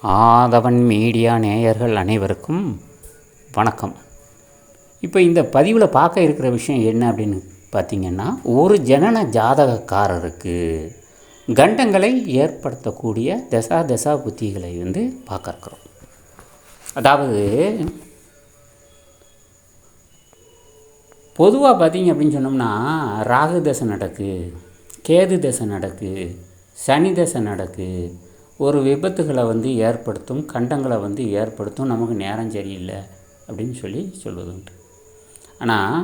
ஆதவன் media நேயர்கள் அனைவருக்கும் வணக்கம். இப்போ இந்த பதிவில் பார்க்க இருக்கிற விஷயம் என்ன அப்படின்னு பார்த்திங்கன்னா, ஒரு ஜனன ஜாதகக்காரருக்கு கண்டங்களை ஏற்படுத்தக்கூடிய தசா புத்திகளை பார்க்க இருக்கிறோம். அதாவது பொதுவாக பார்த்திங்க அப்படின்னு சொன்னோம்னா, ராகு தசை நடக்கு, கேது தசை நடக்கு, சனி தசை நடக்கு, ஒரு விபத்துகளை ஏற்படுத்தும், கண்டங்களை ஏற்படுத்தும், நமக்கு நேரம் சரியில்லை அப்படின்னு சொல்வது உண்டு. ஆனால்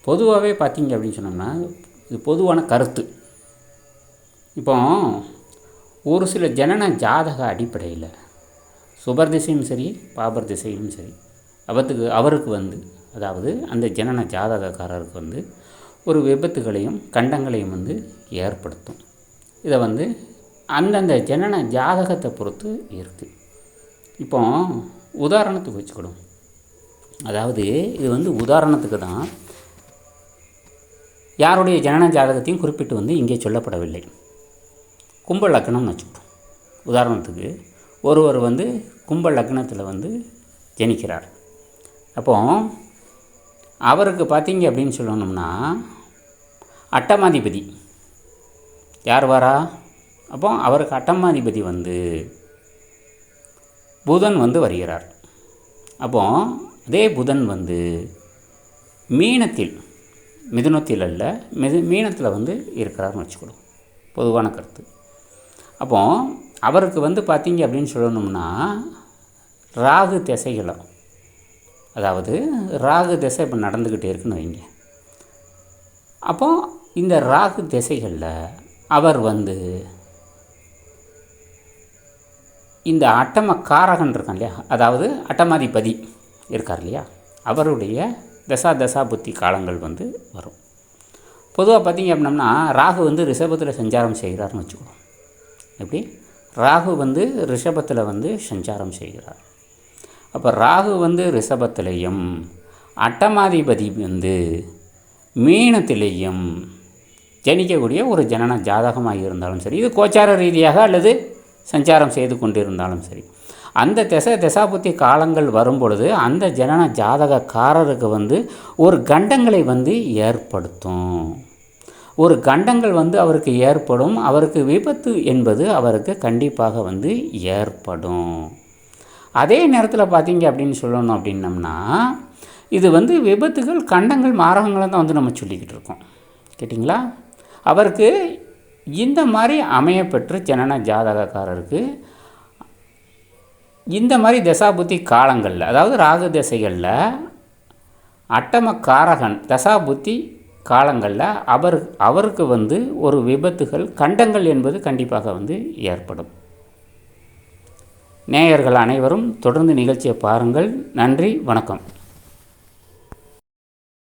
பொதுவாகவே பார்த்திங்க அப்படின்னு சொன்னோம்னா, இது பொதுவான கருத்து. இப்போ ஒரு சில ஜனன ஜாதக அடிப்படையில் சுபர் திசையும் சரி, பாபர் திசையும் சரி, அவருக்கு அதாவது அந்த ஜனன ஜாதகக்காரருக்கு ஒரு விபத்துகளையும் கண்டங்களையும் ஏற்படுத்தும். இதை அந்தந்த ஜனன ஜாதகத்தை பொறுத்து இருக்குது. இப்போ உதாரணத்துக்கு வச்சுக்கிடும். அதாவது இது உதாரணத்துக்கு தான், யாருடைய ஜனன ஜாதகத்தையும் குறிப்பிட்டு இங்கே சொல்லப்படவில்லை. கும்ப லக்னம்னு வச்சுக்கிட்டோம். உதாரணத்துக்கு ஒருவர் கும்ப லக்னத்தில் ஜனிக்கிறார். அப்போ அவருக்கு பார்த்திங்க அப்படின்னு சொல்லணும்னா, அட்டமாதிபதி யார் வரா? அப்போ அவருக்கு அட்டமாதிபதி புதன் வருகிறார். அப்போ அதே புதன் மீனத்தில், மிதுனத்தில் அல்ல, மீனத்தில் இருக்கிறார்னு வச்சுக்கணும், பொதுவான கருத்து. அப்போ அவருக்கு பார்த்திங்க அப்படின்னு சொல்லணும்னா, ராகு திசைகளும், அதாவது ராகு திசை இப்போ நடந்துக்கிட்டே இருக்குன்னு வைங்க. அப்போ இந்த ராகு திசைகளில் அவர் இந்த அட்டமக்காரகன் இருக்கான் இல்லையா, அதாவது அட்டமாதிபதி இருக்கார் இல்லையா, அவருடைய தசா புத்தி காலங்கள் வரும். பொதுவாக பார்த்திங்க அப்படின்னம்னா, ராகு ரிஷபத்தில் சஞ்சாரம் செய்கிறார்னு வச்சுக்கணும். எப்படி? ராகு ரிஷபத்தில் சஞ்சாரம் செய்கிறார். அப்போ ராகு ரிஷபத்திலையும் அட்டமாதிபதி மீனத்திலையும் ஜனிக்கக்கூடிய ஒரு ஜனன ஜாதகமாக இருந்தாலும் சரி, இது கோச்சார ரீதியாக அல்லது சஞ்சாரம் செய்து கொண்டிருந்தாலும் சரி, அந்த தசாபுத்தி காலங்கள் வரும் பொழுது அந்த ஜனன ஜாதகக்காரருக்கு ஒரு கண்டங்களை ஏற்படுத்தும். ஒரு கண்டங்கள் அவருக்கு ஏற்படும். அவருக்கு விபத்து என்பது அவருக்கு கண்டிப்பாக ஏற்படும். அதே நேரத்தில் பார்த்திங்க அப்படின்னு சொல்லணும் அப்படின்னம்னா, இது விபத்துகள், கண்டங்கள், மாரகங்களை தான் நம்ம சொல்லிக்கிட்டு இருக்கோம். கேட்டிங்களா? அவருக்கு இந்த மாதிரி அமையப்பெற்ற ஜனன ஜாதகக்காரருக்கு இந்த மாதிரி தசாபுத்தி காலங்களில், அதாவது ராகு திசைகளில் அட்டமக்காரகன் தசாபுத்தி காலங்களில் அவருக்கு ஒரு விபத்துகள், கண்டங்கள் என்பது கண்டிப்பாக ஏற்படும். நேயர்கள் அனைவரும் தொடர்ந்து நிகழ்ச்சியை பாருங்கள். நன்றி, வணக்கம்.